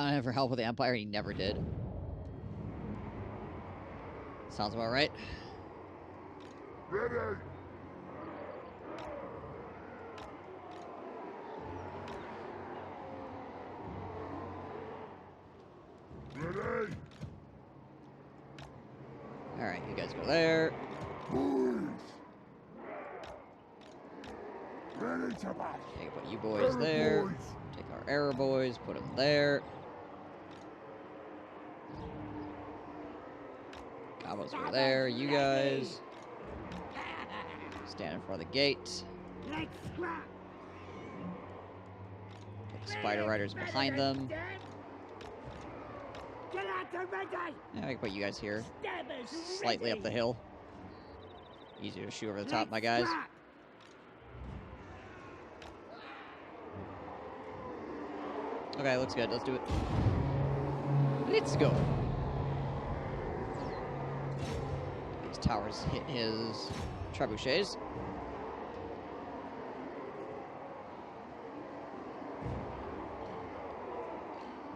Khan ever help with the Empire? He never did. Sounds about right. Ready. Ready. Alright, you guys go there. Boys. Ready to bash. Okay, put you boys there. Boys. Take our error boys, put them there. Combos over there. You guys stand in front of the gate. Put the spider riders behind them. Yeah, I can put you guys here. Slightly up the hill. Easier to shoot over the top, my guys. Okay, looks good. Let's do it. Let's go. These towers hit his trebuchets.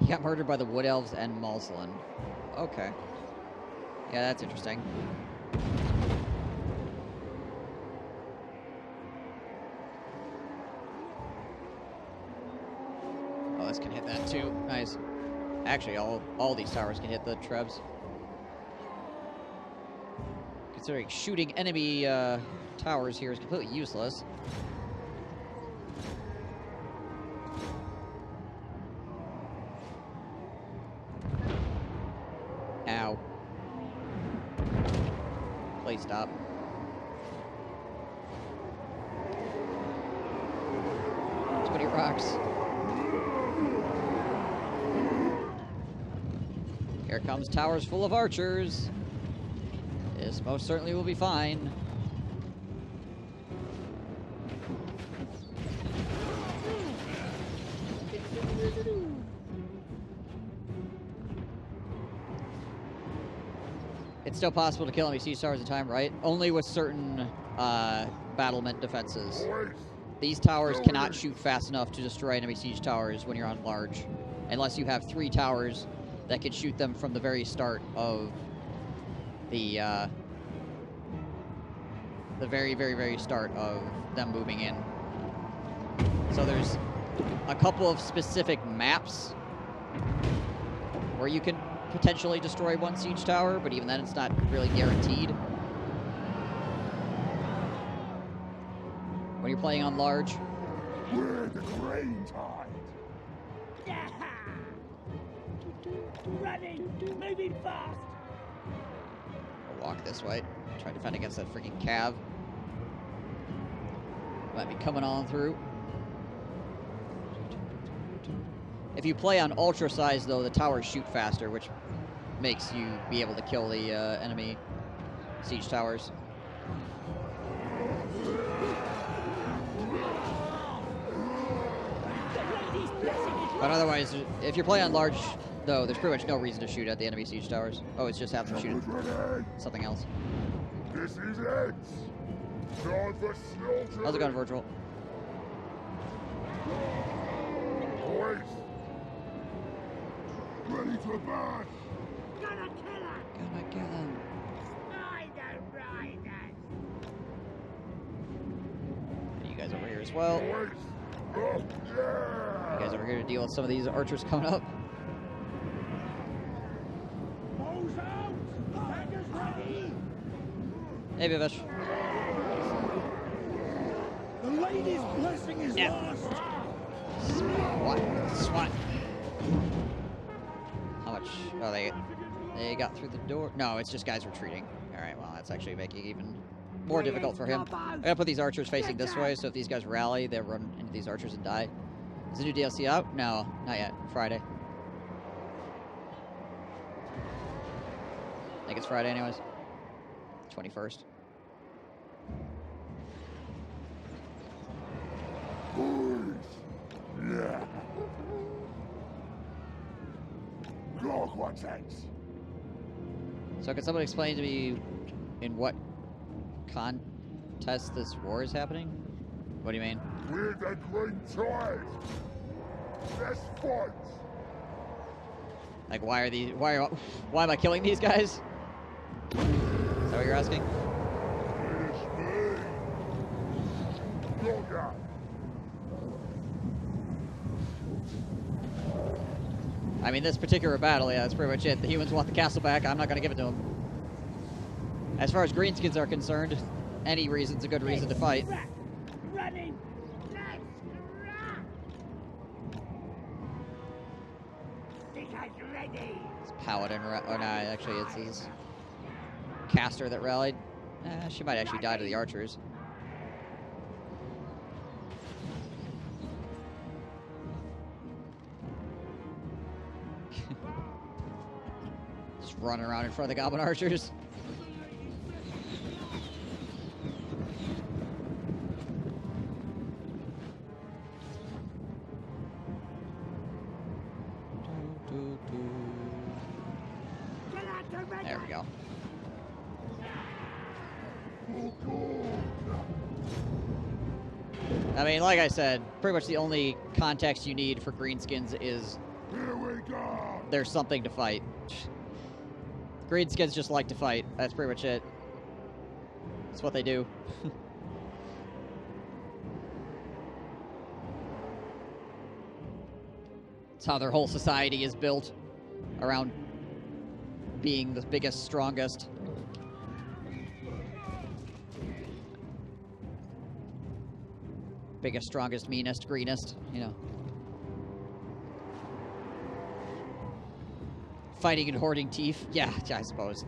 He got murdered by the Wood Elves and Muslin. Okay. Yeah, that's interesting. Oh, this can hit that too. Nice. Actually, all these towers can hit the trebs. Considering shooting enemy towers here is completely useless. Ow. Please stop. Too many rocks. Here comes towers full of archers. This most certainly will be fine. It's still possible to kill enemy siege towers at a time, right? Only with certain battlement defenses. These towers cannot shoot fast enough to destroy enemy siege towers when you're on large. Unless you have 3 towers that can shoot them from the very start of the very, very, very start of them moving in. So there's a couple of specific maps where you can potentially destroy one siege tower, but even then it's not really guaranteed. When you're playing on large. We're the grain tide. Running, moving fast. I'll walk this way. Try to defend against that freaking cav. Might be coming on through. If you play on ultra size, though, the towers shoot faster, which makes you be able to kill the enemy siege towers. But otherwise, if you're playing on large, though, there's pretty much no reason to shoot at the enemy siege towers. Oh, it's just have them shoot at something else. This is it. Time for slaughter. How's it going, Virtual? Boys. Ready to bash. Gonna kill her. Gonna kill him. You guys over here as well. Boys. Oh, yeah. You guys over here to deal with some of these archers coming up. Balls out. Daggers ready. Hey, Vivesh. The lady's blessing is lost. What? SWAT. How much? Oh, they got through the door. No, it's just guys retreating. All right, well, that's actually making it even more difficult for him. I'm gonna put these archers facing this way, so if these guys rally, they'll run into these archers and die. Is the new DLC out? No, not yet. Friday. I think it's Friday anyways. 21st. Boys. Yeah. Look what's that? So can someone explain to me in what contest this war is happening? What do you mean? We're the green tide. Let's fight. Like, why am I killing these guys? Is that what you're asking? It's me. Look out. I mean, this particular battle, yeah, that's pretty much it. The humans want the castle back. I'm not going to give it to them. As far as greenskins are concerned, any reason's a good reason to fight. Running. Let's run. Stickers ready. It's Paladin, or no, actually it's his caster that rallied. She might actually die to the archers. Just running around in front of the goblin archers. There we go. I mean, like I said, pretty much the only context you need for greenskins is Here we go. there's something to fight. Greenskins just like to fight. That's pretty much it. That's what they do. It's how their whole society is built, around being the biggest, strongest. Biggest, strongest, meanest, greenest, you know. Fighting and hoarding teeth. Yeah, I suppose.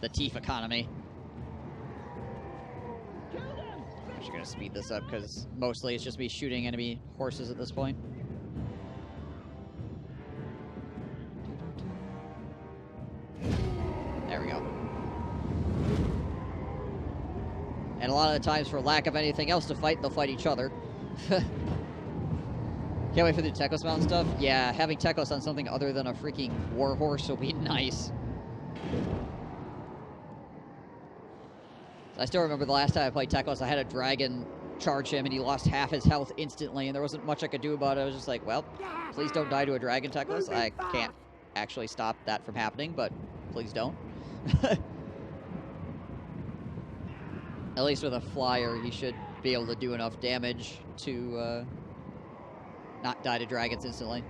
The teeth economy. I'm actually going to speed this up because mostly it's just me shooting enemy horses at this point. There we go. And a lot of the times, for lack of anything else to fight, they'll fight each other. Can't wait for the Tekos mount stuff. Yeah, having Tekos on something other than a freaking warhorse will be nice. I still remember the last time I played Tekos, I had a dragon charge him and he lost half his health instantly, and there wasn't much I could do about it. I was just like, well, please don't die to a dragon, Tekos. I can't actually stop that from happening, but please don't. At least with a flyer, he should be able to do enough damage to not die to dragons instantly.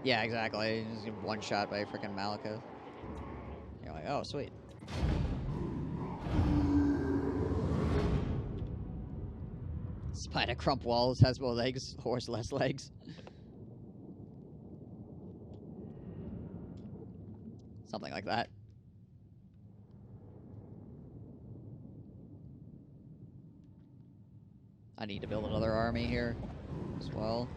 Yeah, exactly. Just get one shot by freaking Malika. You're like, oh, sweet. Spider Crump Walls has more legs, horse less legs. Something like that. I need to build another army here as well.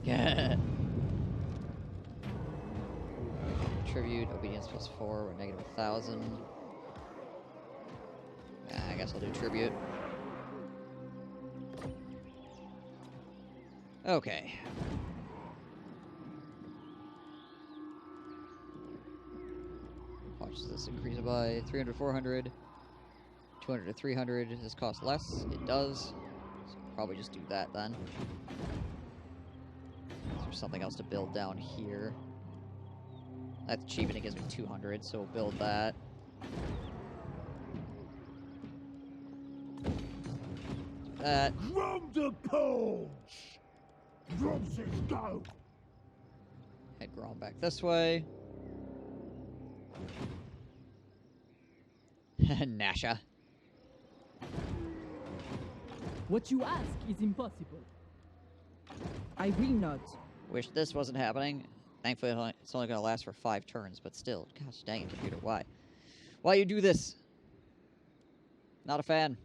Yeah. Tribute, obedience +4, we're -1,000. I guess I'll do tribute. Okay. How much does this increase it by? 300, 400, 200 to 300. Does this cost less? It does. So probably just do that then. There's something else to build down here. That's cheap and it gives me 200, so we'll build that. Do that. From the Paunch. Go. Head Grom back this way. Nasha. What you ask is impossible. I will not. Wish this wasn't happening. Thankfully, it's only going to last for 5 turns, but still. Gosh dang it, computer. Why? Why you do this? Not a fan.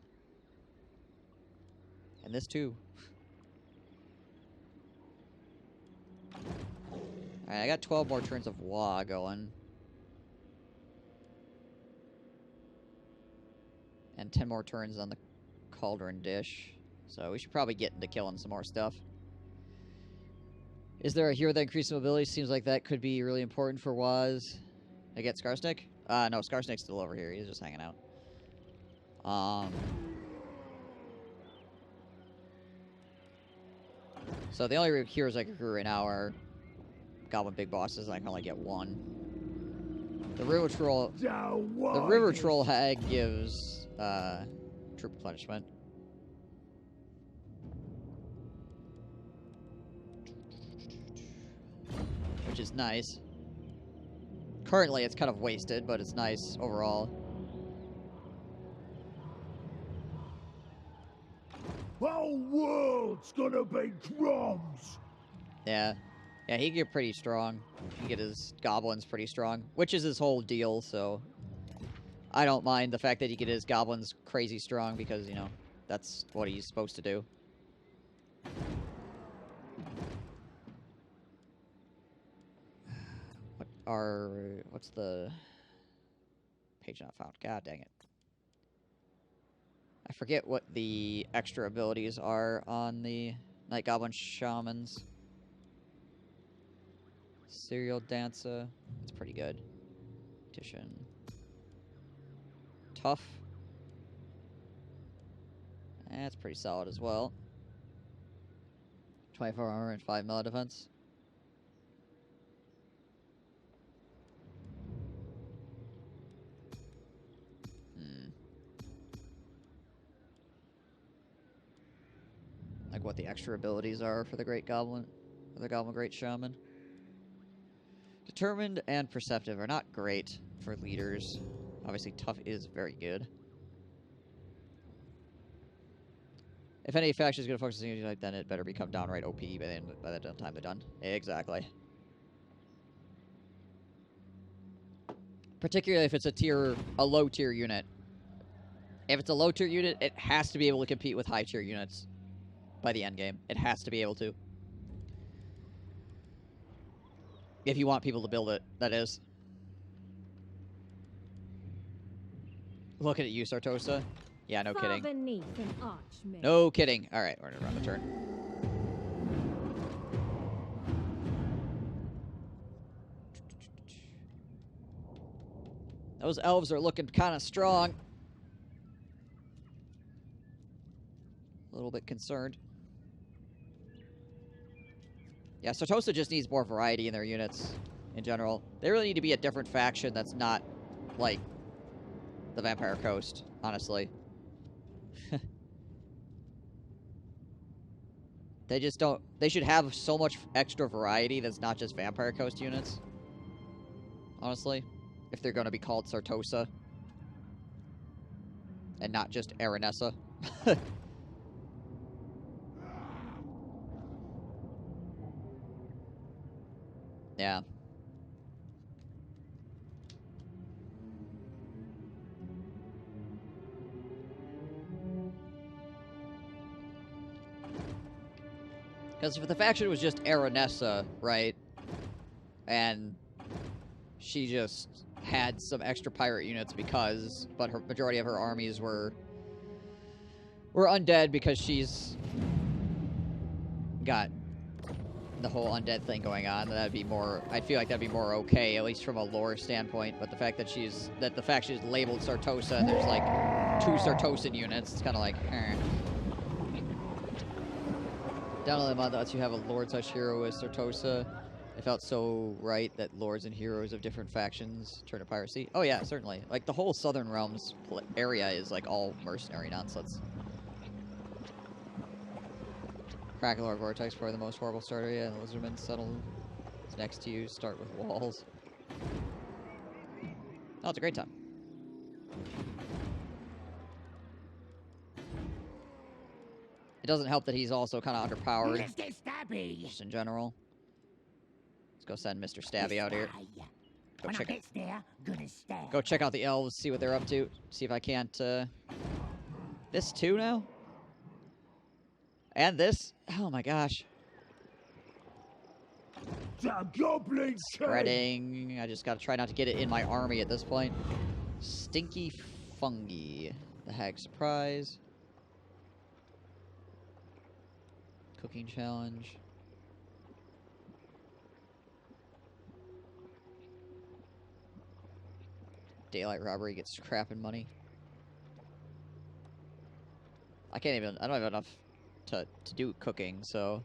And this too. Alright, I got 12 more turns of Wa going. And 10 more turns on the Cauldron Dish. So we should probably get into killing some more stuff. Is there a hero that increases mobility? Seems like that could be really important for Waz. I get Scarsnick? No, Scarsnick's still over here. He's just hanging out. So the only heroes I can recruit right now are Goblin Big Bosses, and I can only get one. The River Troll Hag gives troop replenishment. Which is nice. Currently it's kind of wasted, but it's nice overall. Whole world's gonna be crumbs. Yeah. Yeah, he can get pretty strong. He can get his goblins pretty strong, which is his whole deal, so I don't mind the fact that he get his goblins crazy strong because, you know, that's what he's supposed to do. What's the page not found? God dang it. I forget what the extra abilities are on the Night Goblin Shamans. Serial Dancer. It's pretty good. Titian. Tough. That's pretty solid as well. 24 armor and 5 melee defense. Like what the extra abilities are for the Great Goblin, or the Goblin Great Shaman. Determined and Perceptive are not great for leaders. Obviously, Tough is very good. If any faction is going to focus on something like that, it better become downright OP by the time they're done. Exactly. Particularly if it's a low tier unit. If it's a low tier unit, it has to be able to compete with high tier units by the end game. It has to be able to. If you want people to build it, that is. Look at you, Sartosa. Yeah, no kidding. No kidding. Alright, we're gonna run the turn. Those elves are looking kind of strong. A little bit concerned. Yeah, Sartosa just needs more variety in their units in general. They really need to be a different faction that's not, like, the Vampire Coast, honestly. They just don't... They should have so much extra variety that's not just Vampire Coast units. Honestly. If they're going to be called Sartosa. And not just Aranessa. Yeah. Because if the faction was just Aranessa, right? And she just had some extra pirate units because... But her majority of her armies were undead because she's got the whole undead thing going on. That'd be more... I feel like that'd be more okay, at least from a lore standpoint. But the fact that the faction is labeled Sartosa and there's like 2 Sartosan units, it's kind of like, Download the mod that lets you have a Lord such hero as Sartosa. It felt so right that lords and heroes of different factions turn to piracy. Oh yeah, certainly. Like, the whole Southern Realms area is like all mercenary nonsense. Crackle Vortex, probably the most horrible start area, and the Lizardmen settle next to you, start with walls. Oh, it's a great time. It doesn't help that he's also kind of underpowered. Mr. Stabby. Just in general. Let's go send Mr. Stabby out here. Go check out the elves, see what they're up to. See if I can't, This too now? And this? Oh my gosh. Spreading. I just gotta try not to get it in my army at this point. Stinky Fungi. The Hag Surprise. Cooking Challenge. Daylight robbery gets scrap and money. I don't have enough to do cooking, so...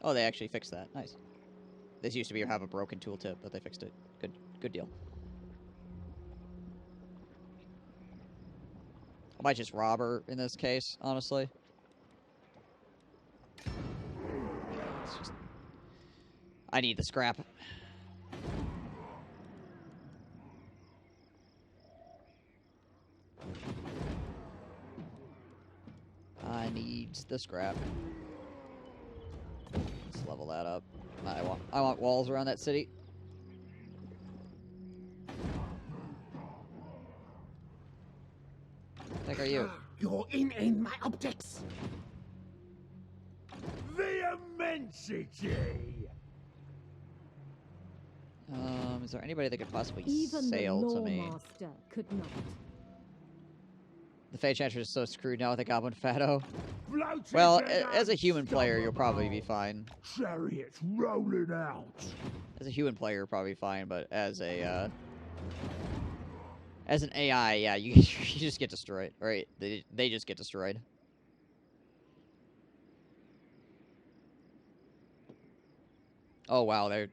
Oh, they actually fixed that. Nice. This used to have a broken tooltip, but they fixed it. Good deal. I might just rob her in this case, honestly. I need the scrap. I need the scrap. Let's level that up. I want walls around that city. What the heck are you? You're in my optics. The immensity. Is there anybody that could possibly Even sail the to law me? master could not. The Fey Chanter is so screwed now with the Goblin Fatto. Bloated Well, and as a human player, you'll probably be unstoppable. fine. Chariots rolling out. As a human player, you're probably fine, but as a as an AI, yeah, you you just get destroyed. Right? They just get destroyed. Oh wow,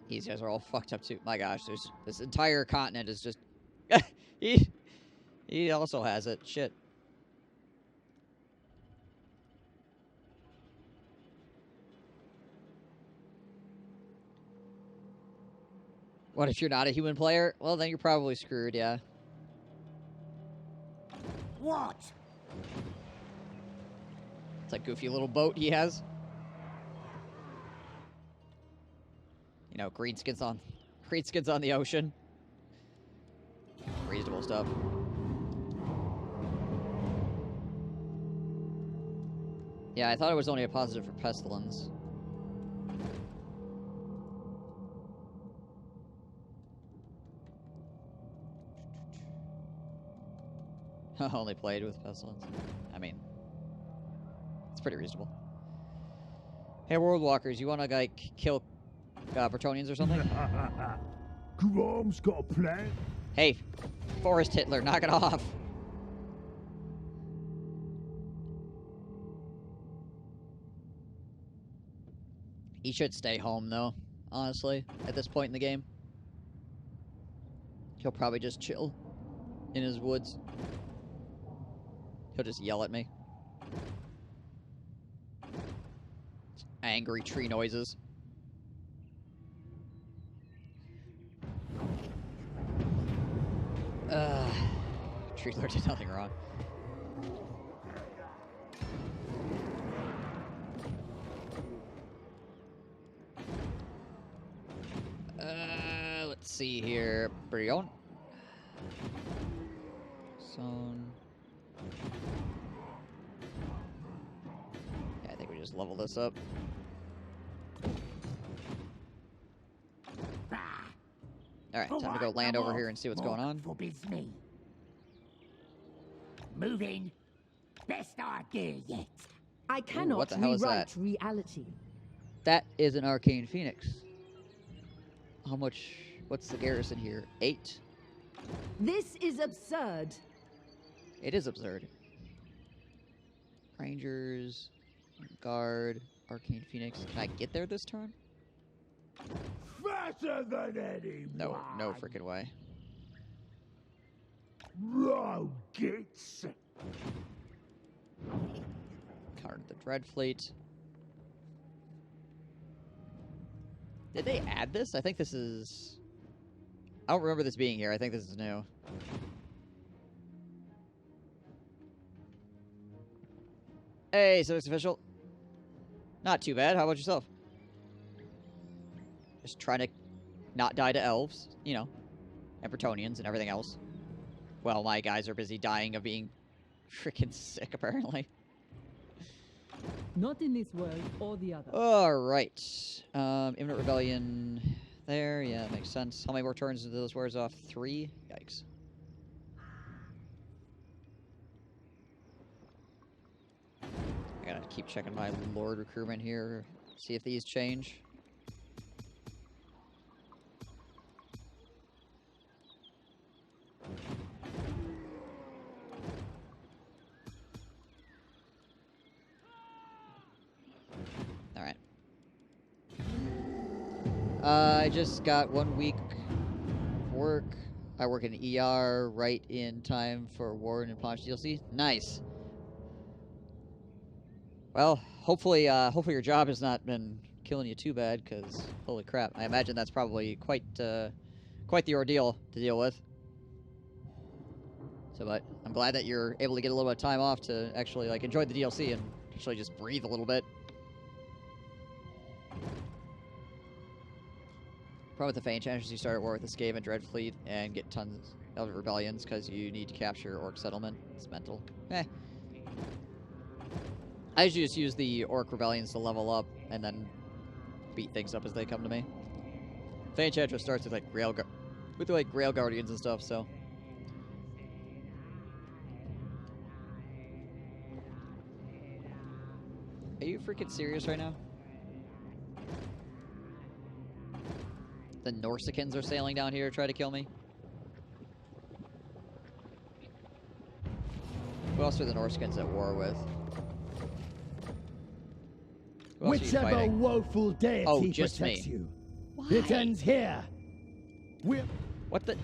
these guys are all fucked up too. My gosh, there's this entire continent is just he also has it. Shit. What if you're not a human player? Well, then you're probably screwed, yeah. What? It's that goofy little boat he has. You know, greenskins on the ocean. Reasonable stuff. Yeah, I thought it was only a positive for pestilence. Only played with pestilence. I mean, it's pretty reasonable. Hey, World Walkers, you want to like kill Bretonians or something? Grom's got a plan. Hey, Forest Hitler, knock it off. He should stay home, though, honestly, at this point in the game. He'll probably just chill in his woods. He'll just yell at me. Angry tree noises. Tree Lord did nothing wrong. Let's see here. Brion. Zone. Yeah, I think we just level this up. Alright, time to go land over here and see what's going on. Forbids me. Moving. Best idea yet. I cannot what the hell is rewrite that? reality. That is an arcane phoenix. How much? What's the garrison here? 8? This is absurd. It is absurd. Rangers, guard, arcane phoenix. Can I get there this turn? Faster than anyone. No freaking way. Rockets. Countered the Dread Fleet. Did they add this? I think this is... I don't remember this being here. I think this is new. Hey, Civics Official. Not too bad. How about yourself? Just trying to not die to elves, you know, and Bretonians and everything else. Well, my guys are busy dying of being freaking sick, apparently. Not in this world or the other. Alright. Imminent Rebellion there. Yeah, that makes sense. How many more turns until this wears off? 3? Yikes. I gotta keep checking my Lord recruitment here, see if these change. Alright. I just got 1 week of work. I work in ER right in time for Warden and Paunch DLC. Nice. Well, hopefully your job has not been killing you too bad, because holy crap, I imagine that's probably quite the ordeal to deal with. So, but I'm glad that you're able to get a little bit of time off to actually like enjoy the DLC and actually just breathe a little bit. Problem with the Paunch is you start at war with the Skaven and Dreadfleet and get tons of rebellions because you need to capture Orc settlement. It's mental. Eh. I usually just use the Orc rebellions to level up and then beat things up as they come to me. Paunch starts with like Grail Guardians and stuff, so. Are you freaking serious right now? The Norsicans are sailing down here to try to kill me. Who else are the Norsicans at war with? Who else are you Whichever fighting? woeful deity just protects me. you. Why? It ends here. What the?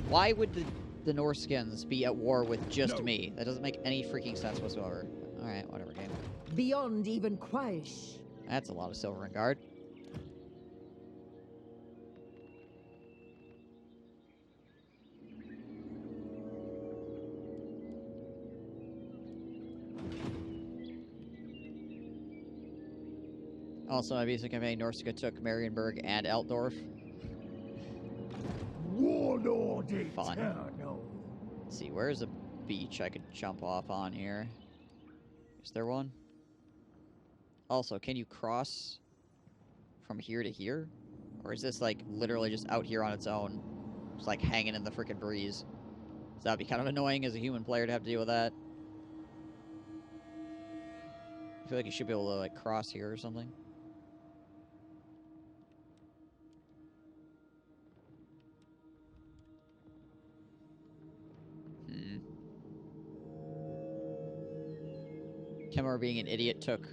Why would the Norsicans be at war with just me? That doesn't make any freaking sense whatsoever. Alright, whatever, game. Beyond even Quaish. That's a lot of silver and guard. Also, my basic campaign, Norsca took Marienburg and Altdorf. Warlord Fun. eternal. Let's see, where's a beach I could jump off on here? Is there one? Also, can you cross from here to here? Or is this, like, literally just out here on its own? Just, like, hanging in the frickin' breeze. So that'd be kind of annoying as a human player to have to deal with that. I feel like you should be able to, like, cross here or something. Kemmer, being an idiot, took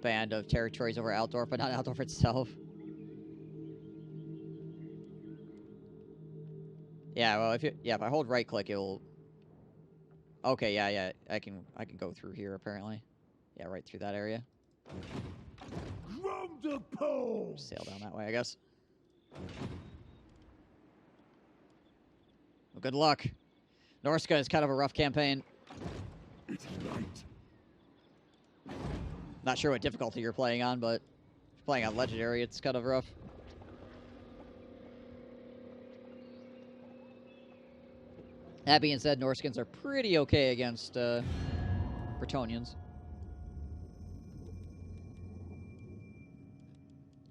band of territories over Altdorf, but not Altdorf itself. Yeah, well, if I hold right click, it'll. Okay, yeah, I can go through here apparently. Yeah, right through that area. From the pole. Sail down that way, I guess. Well, good luck. Norsca is kind of a rough campaign. It's light. Not sure what difficulty you're playing on, but if you're playing on Legendary, it's kind of rough. That being said, Norscans are pretty okay against Bretonnians.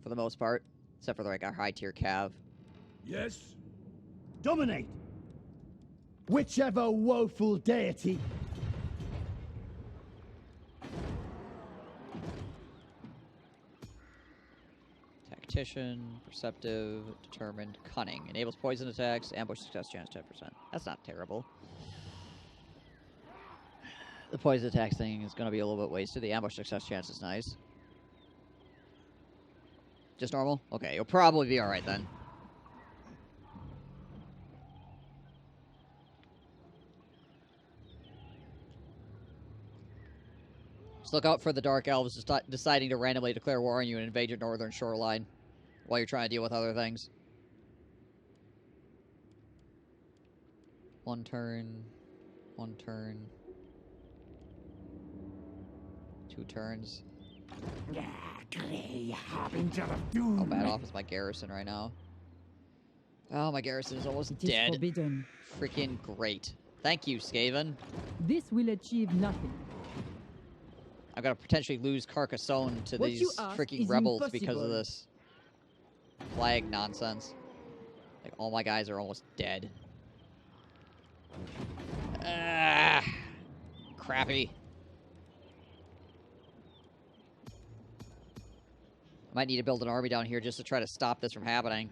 For the most part. Except for like our high-tier Cav. Yes. Dominate. Whichever woeful deity. Tactician, Perceptive, Determined, Cunning. Enables poison attacks, ambush success chance 10%. That's not terrible. The poison attacks thing is going to be a little bit wasted. The ambush success chance is nice. Just normal? Okay, you'll probably be alright then. Just look out for the Dark Elves deciding to randomly declare war on you and invade your northern shoreline while you're trying to deal with other things. 1 turn. 1 turn. 2 turns. Grey harbinger of doom. How bad off is my garrison right now? Oh, my garrison is almost It is dead. forbidden. Freaking great. Thank you, Skaven. This will achieve nothing. I'm gonna potentially lose Carcassonne to What these you ask freaking is rebels because of impossible. this flag nonsense. Like, all my guys are almost dead. Ah, crappy. Might need to build an army down here just to try to stop this from happening.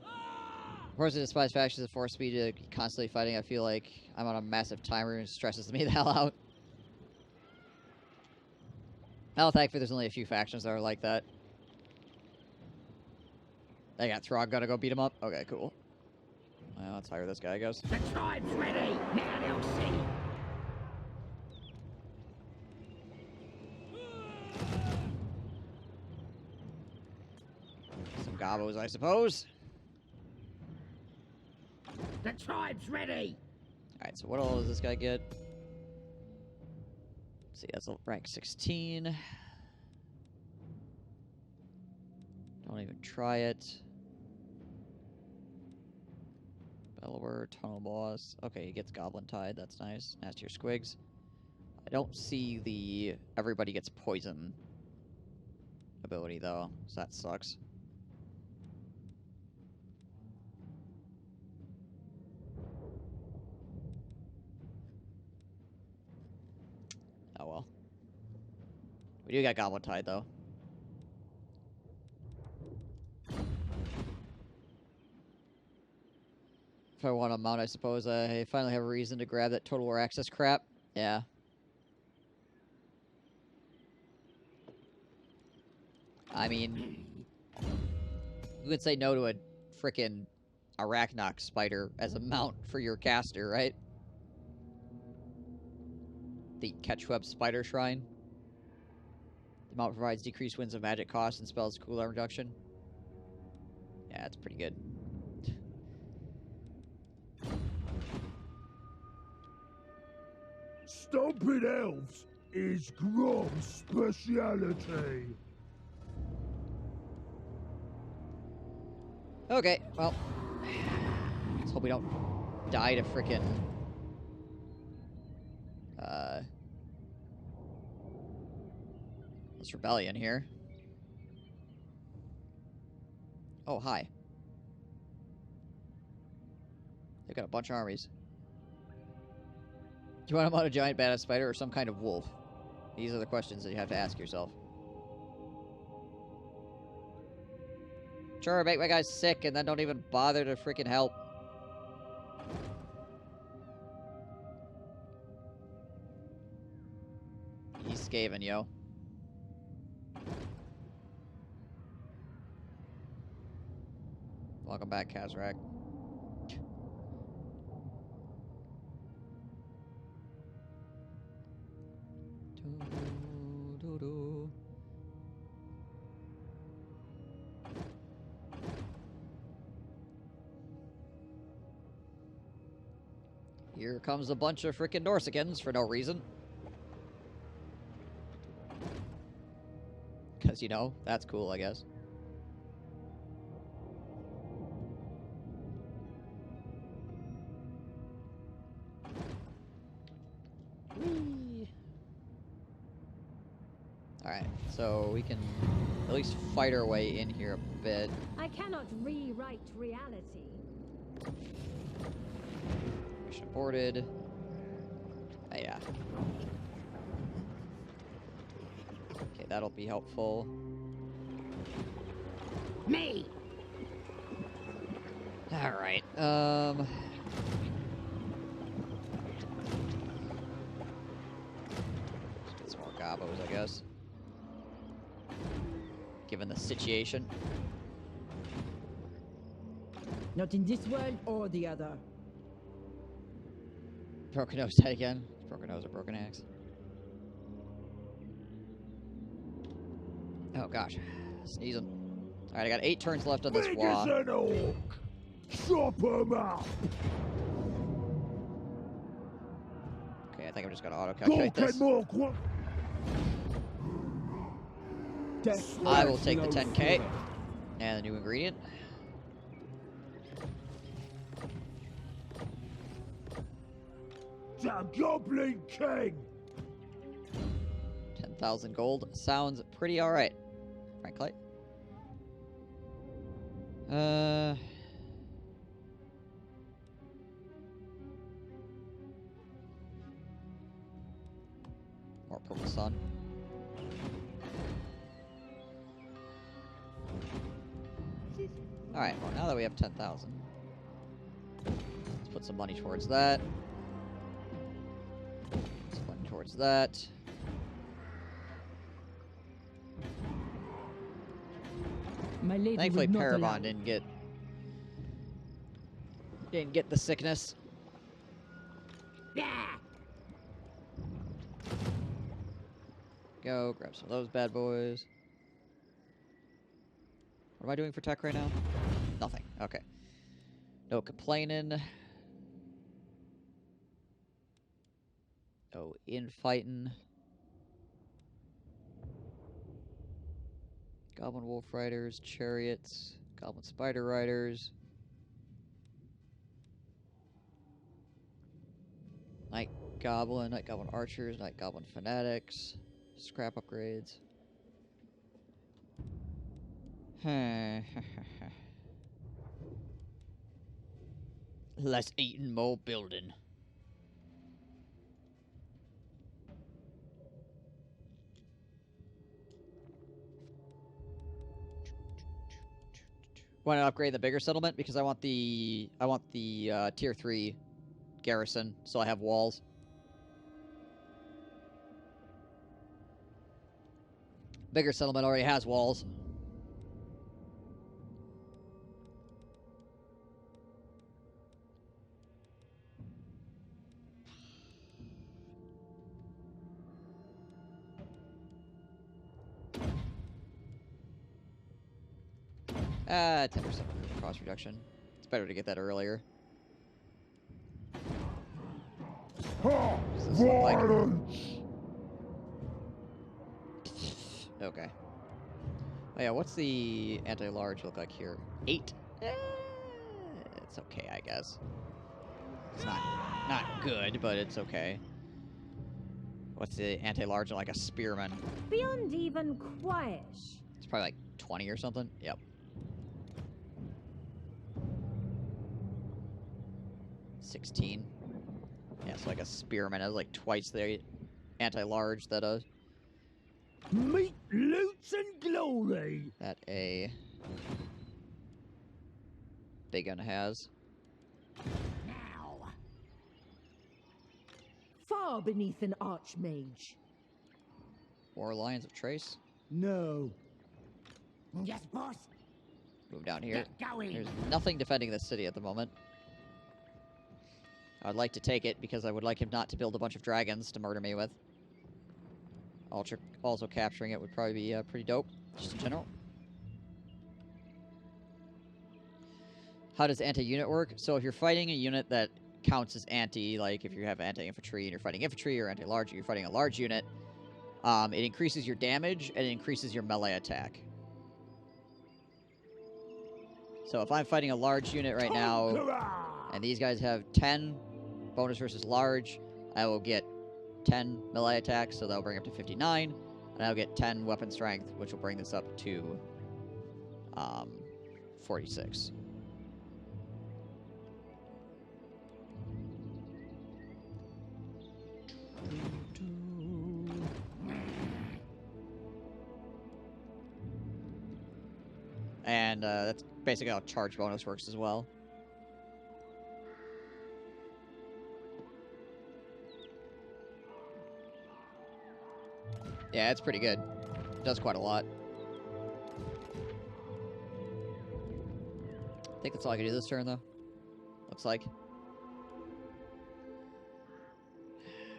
Of course, the despised factions have forced me to constantly fighting. I feel like I'm on a massive timer and it stresses me the hell out. Oh, thankfully there's only a few factions that are like that. They got Throg gotta go beat him up? Okay, cool. Well, let's hire this guy, I guess. The tribe's ready. Now they'll see. Some gobos, I suppose. The tribe's ready. Alright, so what all does this guy get? Let's see, that's a rank 16. Don't even try it. Bellower, Tunnel Boss. Okay, he gets Goblin Tide, that's nice. Nasty your Squigs. I don't see the everybody gets poison ability though, so that sucks. Oh well. We do got Goblin Tide though. If I want to mount, I suppose I finally have a reason to grab that Total War Access crap. Yeah. I mean, you would say no to a frickin' Arachnok spider as a mount for your caster, right? The Catchweb Spider Shrine. The mount provides decreased winds of magic cost and spells cooldown reduction. Yeah, it's pretty good. Stomping elves is Grom's speciality. Okay, well. Let's hope we don't die to frickin' this rebellion here. Oh, hi. They've got a bunch of armies. Do you want to mount a giant badass spider or some kind of wolf? These are the questions that you have to ask yourself. Sure, make my guys sick and then don't even bother to freaking help. He's Skaven, yo. Welcome back, Kazrak. Here comes a bunch of frickin' Norsicans for no reason. Because, you know, that's cool, I guess. Whee! Alright, so we can at least fight our way in here a bit. I cannot rewrite reality. Mission aborted. Oh, yeah. Okay, that'll be helpful. Me. Alright, let's get some more gobos, I guess. Given the situation. Not in this world or the other. Broken nose head again. Broken nose or broken axe. Oh gosh. Sneezing. Alright, I got 8 turns left on this Big wall. as an orc. Chop 'em up. Okay, I think I'm just gonna auto-calculate this. I will take the 10k and the new ingredient. The Goblin King. 10,000 gold sounds pretty alright, frankly. more purple sun. Alright, well now that we have 10,000, let's put some money towards that. Some money towards that. My lady Thankfully will not allow Parabon it. didn't get the sickness. Yeah. Go, grab some of those bad boys. What am I doing for tech right now? Nothing. Okay. No complaining. No infighting. Goblin wolf riders, chariots, goblin spider riders. Night goblin archers, night goblin fanatics. Scrap upgrades. Less eating, more building. Want to upgrade the bigger settlement because I want the tier 3 garrison, so I have walls. Bigger settlement already has walls. Ah, 10% cost reduction. It's better to get that earlier. Ha! Does this look like- Violence! Okay. Oh yeah, what's the anti-large look like here? 8? It's okay, I guess. It's not good, but it's okay. What's the anti-large like a spearman? Beyond even quiet. It's probably like 20 or something. Yep. 16. Yeah, so like a spearman has like twice the anti-large that Meet loots and glory. a big gun has. Now. Far beneath an archmage. War Lions of Trace. No. Yes, boss. Move down here. Get going. There's nothing defending this city at the moment. I'd like to take it because I would like him not to build a bunch of dragons to murder me with. Also capturing it would probably be pretty dope, just in general. How does anti-unit work? So if you're fighting a unit that counts as anti, like if you have anti-infantry and you're fighting infantry, or anti-large and you're fighting a large unit, it increases your damage and it increases your melee attack. So if I'm fighting a large unit right now, and these guys have 10 bonus versus large, I will get 10 melee attacks, so that'll bring up to 59, and I'll get 10 weapon strength, which will bring this up to 46. And that's basically how charge bonus works as well. Yeah, it's pretty good. It does quite a lot. I think that's all I can do this turn, though. Looks like.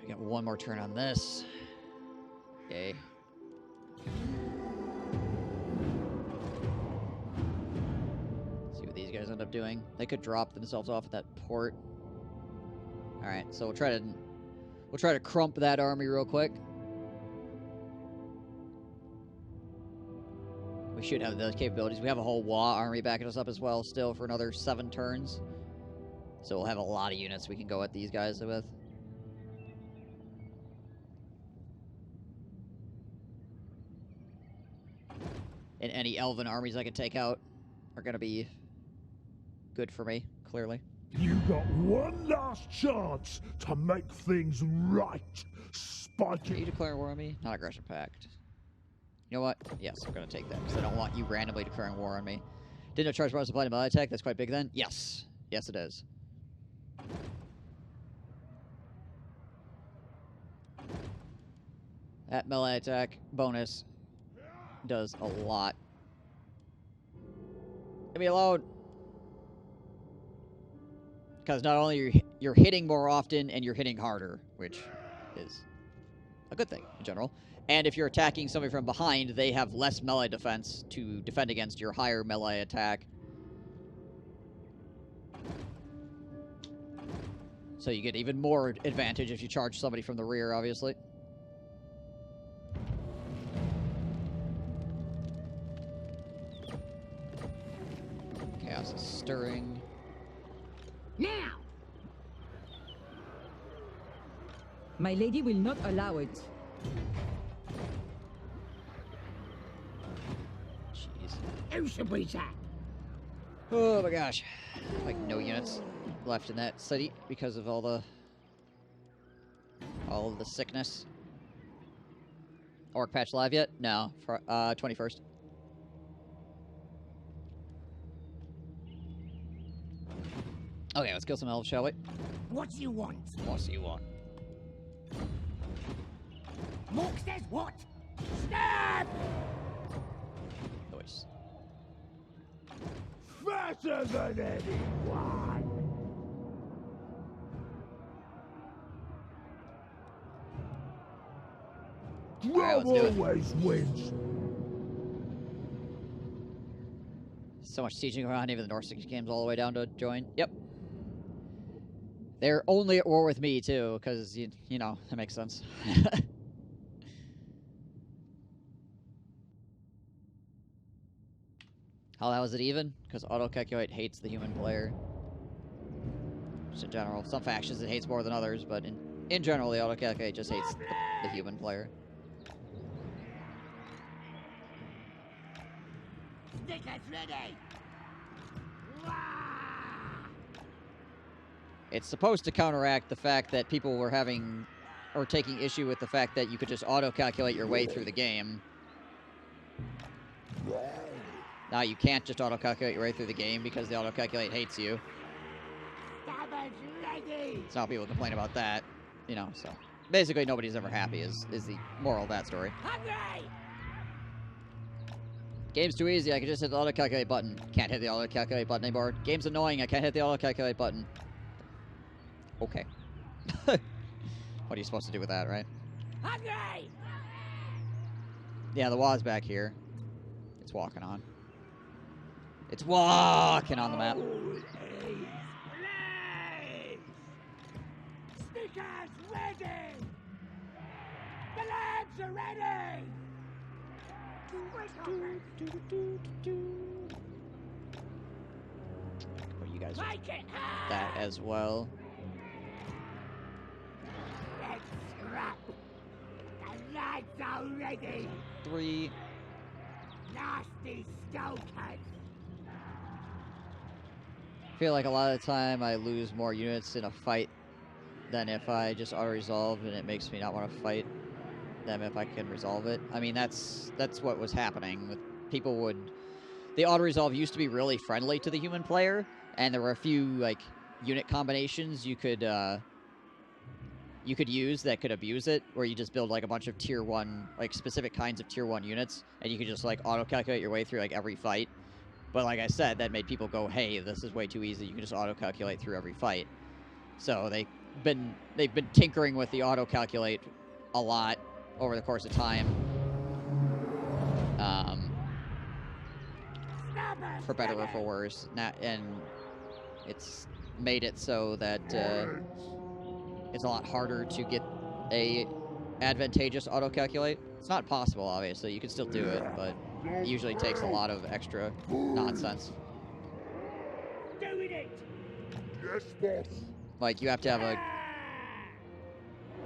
I got one more turn on this. Yay. See what these guys end up doing. They could drop themselves off at that port. Alright, so we'll try to crump that army real quick. We should have those capabilities. We have a whole WA army backing us up as well still for another 7 turns. So we'll have a lot of units we can go at these guys with. And any elven armies I can take out are going to be good for me, clearly. You got one last chance to make things right. Spike Are you it. declaring war on me? Not aggression pact. You know what? Yes, I'm going to take that, because I don't want you randomly declaring war on me. Didn't know charge bonus apply to melee attack? That's quite big then? Yes. Yes, it is. That melee attack bonus does a lot. Leave me alone! Because not only you're hitting more often, and you're hitting harder, which is a good thing in general. And if you're attacking somebody from behind, they have less melee defense to defend against your higher melee attack. So you get even more advantage if you charge somebody from the rear, obviously. Chaos is stirring. Now! My lady will not allow it. Jeez. Who should we attack? Oh my gosh. Like no units left in that city because of all of the sickness. Orc patch live yet? No. 21st. Okay, let's kill some elves, shall we? What do you want? What do you want? Mork says what? Stab! Noise. Faster than anyone! Alright, let's do it. Always wins. So much sieging around, even the North 6 games all the way down to join. Yep. They're only at war with me, too, because, you know, that makes sense. How was it even? Because auto-calculate hates the human player. Just in general. Some factions it hates more than others, but in general, the auto-calculate just hates the human player. Stickers ready! It's supposed to counteract the fact that people were having, or taking issue with the fact that you could just auto-calculate your way through the game. Now you can't just auto-calculate your way through the game because the auto-calculate hates you. Stabbers ready! So now people complain about that, you know, so. Basically nobody's ever happy is the moral of that story. Hungry! Game's too easy, I can just hit the auto-calculate button. Can't hit the auto-calculate button anymore. Game's annoying, I can't hit the auto-calculate button. Okay. What are you supposed to do with that, right? Hungry! Yeah, the wah's back here. It's walking on. It's walking on the map. Please! Stickers ready! The lamps are ready! Oh, you guys Make it that as well. Let's scrap! The lads are ready! 3. Nasty stokers! I feel like a lot of the time I lose more units in a fight than if I just auto-resolve, and it makes me not want to fight them if I can resolve it. I mean, that's what was happening. With people would... The auto-resolve used to be really friendly to the human player, and there were a few, like, unit combinations you could use that could abuse it, where you just build, like, a bunch of tier 1, like, specific kinds of tier 1 units, and you could just, like, auto-calculate your way through, like, every fight. But like I said, that made people go, hey, this is way too easy. You can just auto-calculate through every fight. So they've been tinkering with the auto-calculate a lot over the course of time. For better or for worse. And it's made it so that it's a lot harder to get a advantageous auto-calculate. It's not possible, obviously. You can still do it, but it usually takes a lot of extra nonsense. Doing it! Yes, boss. Like, you have to have a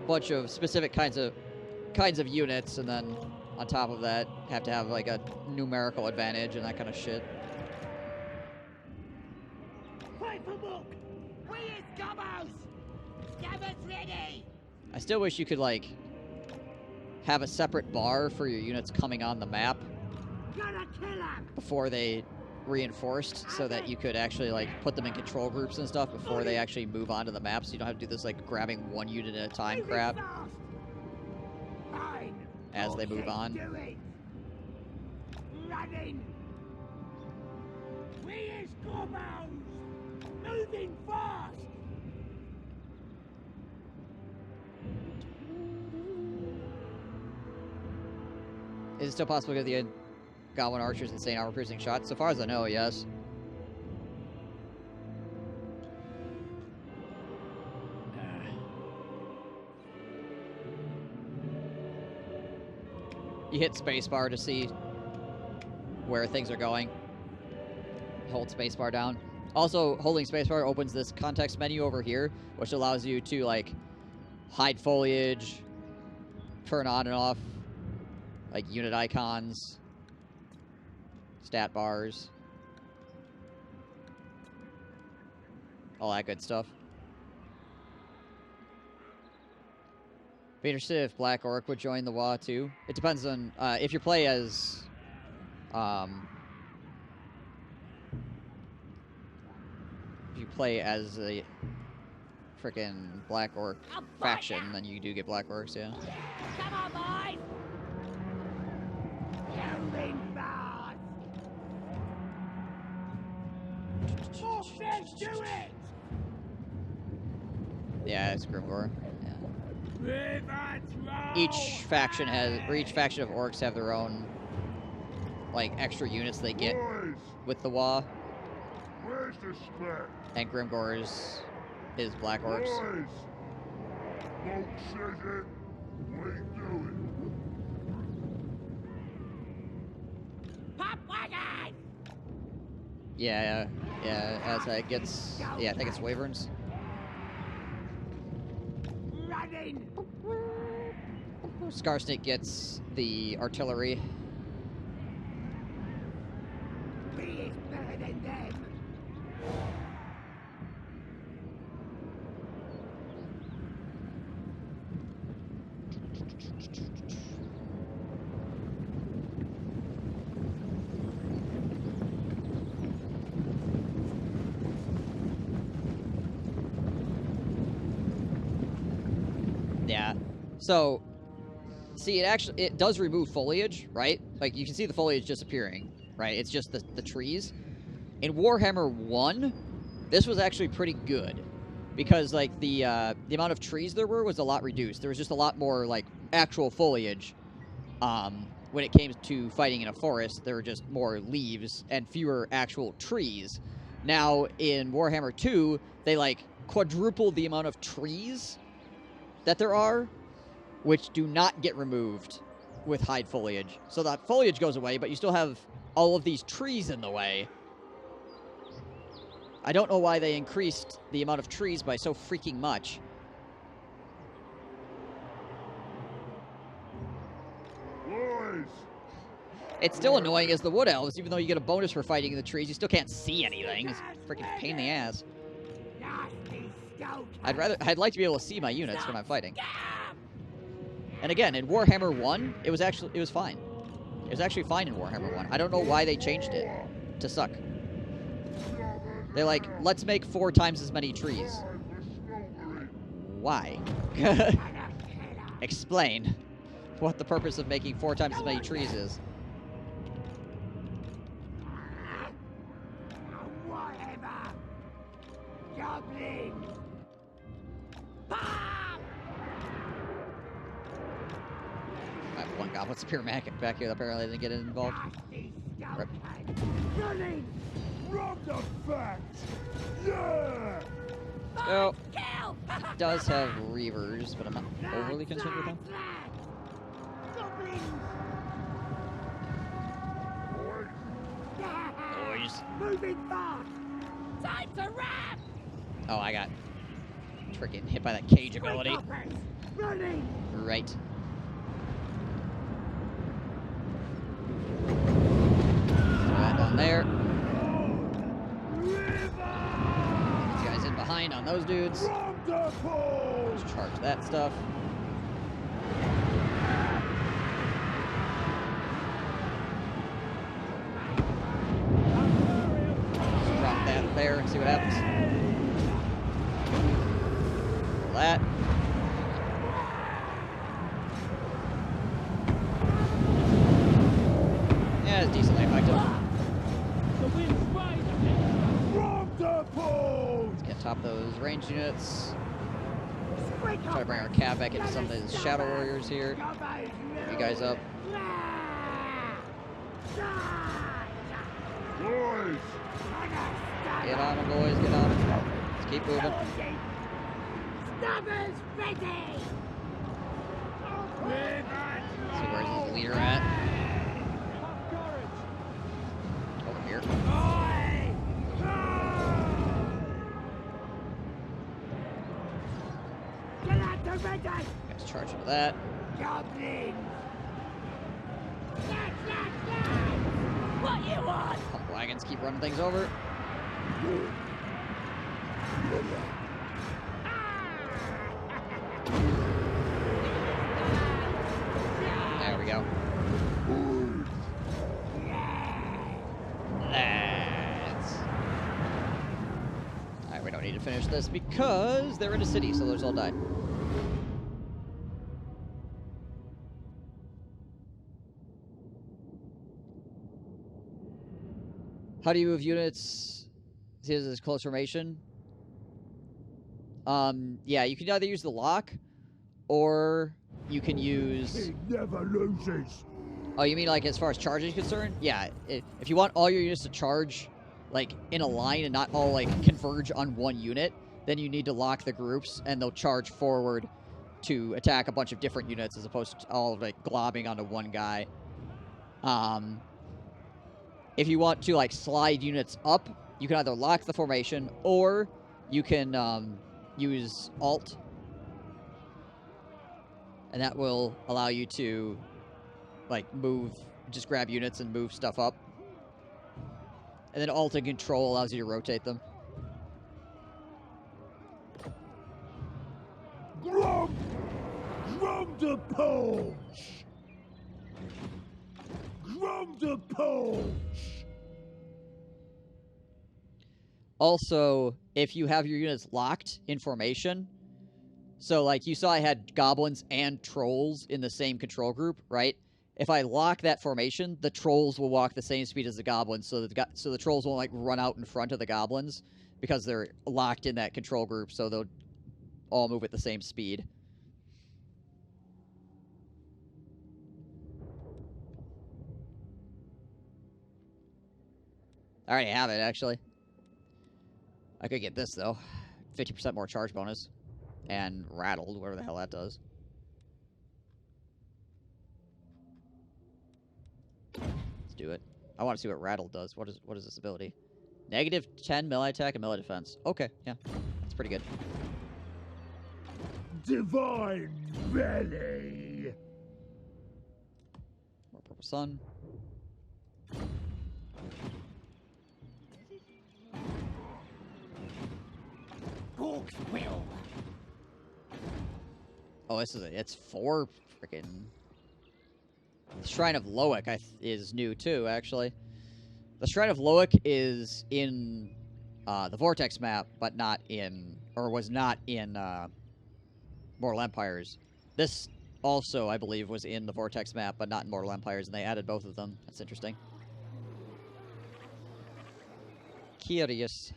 bunch of specific kinds of units, and then on top of that, have to have, like, a numerical advantage and that kind of shit. Fight for Mork! I still wish you could, like, have a separate bar for your units coming on the map before they reinforced, so that you could actually, like, put them in control groups and stuff before they actually move onto the map, so you don't have to do this, like, grabbing one unit at a time crap as they move on. Moving fast! Is it still possible to get the Goblin Archer's insane armor-piercing shot? So far as I know, yes. You hit spacebar to see where things are going. Hold spacebar down. Also, holding spacebar opens this context menu over here, which allows you to, like, hide foliage, turn on and off, like, unit icons, stat bars, all that good stuff. Be interested if Black Orc would join the WA too. It depends on if you play as a frickin' Black Orc faction, then you do get Black Orcs, yeah. Come on, boys! Moving fast! More fish, do it! Yeah, it's Grimgore. River troll! Each faction of orcs have their own, like, extra units they get Boys, with the WA, where's the spec? and Grimgore's is Black Orcs. Boys! Won't says it, we do it. Pop wagon! Yeah, as it gets, yeah, I think it's Wyverns. Running! Scarsnake gets the artillery. He is better than them! Yeah. So, see, it does remove foliage, right? Like, you can see the foliage disappearing, right? It's just the trees. In Warhammer 1, this was actually pretty good, because, like, the amount of trees there was a lot reduced. There was just a lot more, like, actual foliage. When it came to fighting in a forest, there were just more leaves and fewer actual trees. Now, in Warhammer 2, they, like, quadrupled the amount of trees that there are, which do not get removed with hide foliage. So that foliage goes away, but you still have all of these trees in the way. I don't know why they increased the amount of trees by so freaking much. Boys! It's still annoying as the Wood Elves, even though you get a bonus for fighting in the trees, you still can't see anything. It's a freaking pain in the ass. Nasty scout! I'd like to be able to see my units when I'm fighting. And again, in Warhammer 1, it was fine. It was actually fine in Warhammer 1. I don't know why they changed it to suck. They're like, let's make 4 times as many trees. Why? Explain what the purpose of making 4 times as many trees is. Whatever! Goblins! Pop! I have 1 Goblin Spear back here that apparently didn't get involved. Nasty scout! Rip. Running! Rob the facts! Yeah! So, Kill! it does have Reavers, but I'm not overly concerned with them. Goblins! Boys. Moving fast! Time to wrap! Oh, I got freaking hit by that cage ability. Hoppers! Running! Right. That down there. These guys in behind fine on those dudes. Wonderful! Just charge that stuff. Just drop that there and see what happens. That. Yeah, it's decently effective. The wind's right ahead. Wonderful! Let's get top those ranged units. Quick, Try to bring our cab back into some of these Shadow Warriors here. Get you guys up. Boys! Get on them, boys. Get on them. Let's keep moving. Snappers ready! See where's his leader at. Over here. Get out to ready! Guys charge into that. Goblins! What you want? Pump wagons keep running things over. There we go. That's... Alright, we don't need to finish this because they're in a city, so those all died. How do you move units? See, this is close formation. Yeah, you can either use the lock, or you can use... He never loses. Oh, you mean like as far as charging is concerned? Yeah, if you want all your units to charge, like, in a line and not all, like, converge on one unit, then you need to lock the groups, and they'll charge forward to attack a bunch of different units as opposed to all, like, globbing onto one guy. If you want to, like, slide units up, you can either lock the formation, or you can use Alt. And that will allow you to, like, move, just grab units and move stuff up. And then Alt and Control allows you to rotate them. Grum! Grum the Paunch! Grum the Paunch! Also, if you have your units locked in formation, so like you saw I had goblins and trolls in the same control group, right? If I lock that formation, the trolls will walk the same speed as the goblins, so the trolls won't like run out in front of the goblins because they're locked in that control group, so they'll all move at the same speed. I already have it, actually. I could get this, though. 50% more charge bonus. And rattled, whatever the hell that does. Let's do it. I want to see what rattled does. What is this ability? Negative 10 melee attack and melee defense. Okay, yeah. That's pretty good. Divine Belly! More purple sun. Hawk's will. Oh, it's 4 freaking... The Shrine of Loic is new too, actually. The Shrine of Loic is in the Vortex map, but not in, or was not in Mortal Empires. This also, I believe, was in the Vortex map, but not in Mortal Empires, and they added both of them. That's interesting. Curious.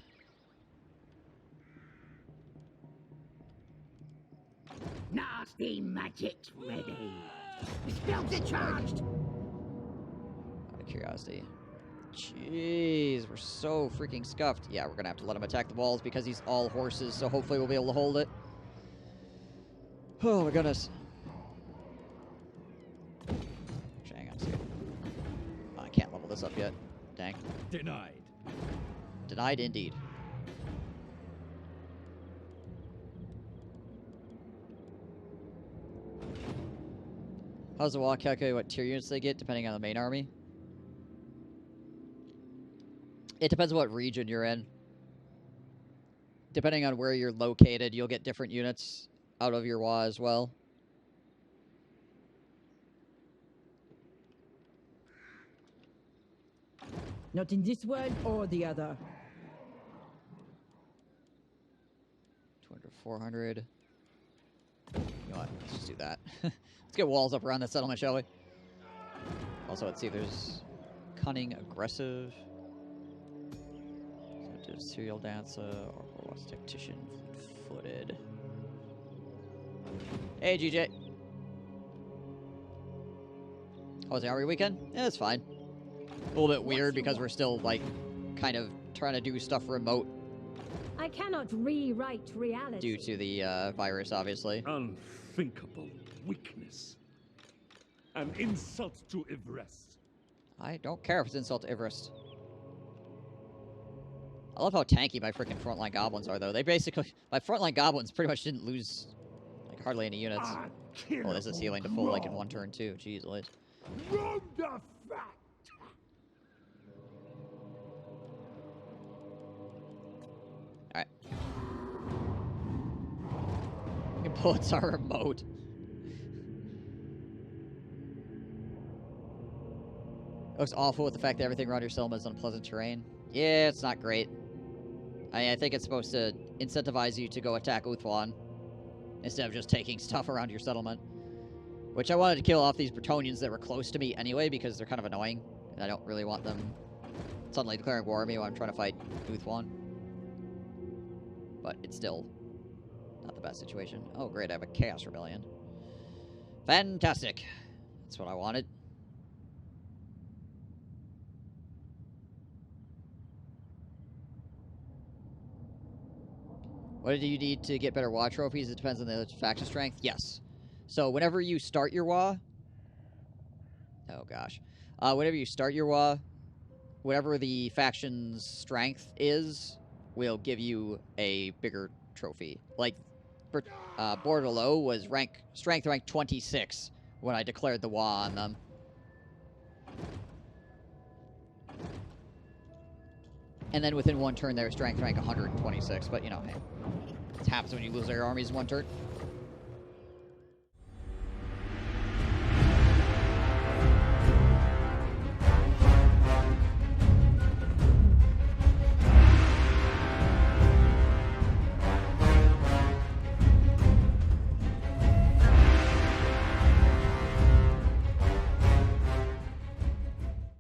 Nasty magic's ready. The spells are charged. Out of curiosity. Jeez, we're so freaking scuffed. Yeah, we're gonna have to let him attack the walls because he's all horses, so hopefully we'll be able to hold it. Oh my goodness. Actually, hang on a second. Oh, I can't level this up yet. Dang. Denied. Denied indeed. How's the wall calculate what tier units they get depending on the main army? It depends on what region you're in. depending on where you're located, you'll get different units out of your WA as well. Not in this world or the other. 200, 400. You know what? Let's just do that. Let's get walls up around that settlement, shall we? Also, let's see if there's cunning, aggressive. So do serial dancer or what's tactician, footed. Hey, GJ. Oh, it's the army weekend? Yeah, it's fine. A little bit weird because we're still, like, kind of trying to do stuff remote I cannot rewrite reality. due to the virus, obviously. Unthinkable weakness. An insult to Everest. I don't care if it's insult to Everest. I love how tanky my freaking frontline goblins are, though. They basically... My frontline goblins pretty much didn't lose, like, hardly any units. Oh, there's this healing to full, like, in one turn, too. Jeez, Liz. Run the fat. Alright. Bullets are remote. It looks awful with the fact that everything around your settlement is on pleasant terrain. Yeah, it's not great. I think it's supposed to incentivize you to go attack Uthwan instead of just taking stuff around your settlement. Which I wanted to kill off these Bretonians that were close to me anyway because they're kind of annoying. And I don't really want them suddenly declaring war on me while I'm trying to fight Uthwan. But it's still not the best situation. Oh, great, I have a Chaos Rebellion. Fantastic. That's what I wanted. What do you need to get better WA trophies? It depends on the faction strength. Yes. So whenever you start your WA... Oh, gosh. Whenever you start your WA, whatever the faction's strength is, will give you a bigger trophy. Like, Bordelot was strength rank 26 when I declared the WA on them. And then within one turn, they were strength rank 126. But, you know, hey, it happens when you lose your armies in one turn.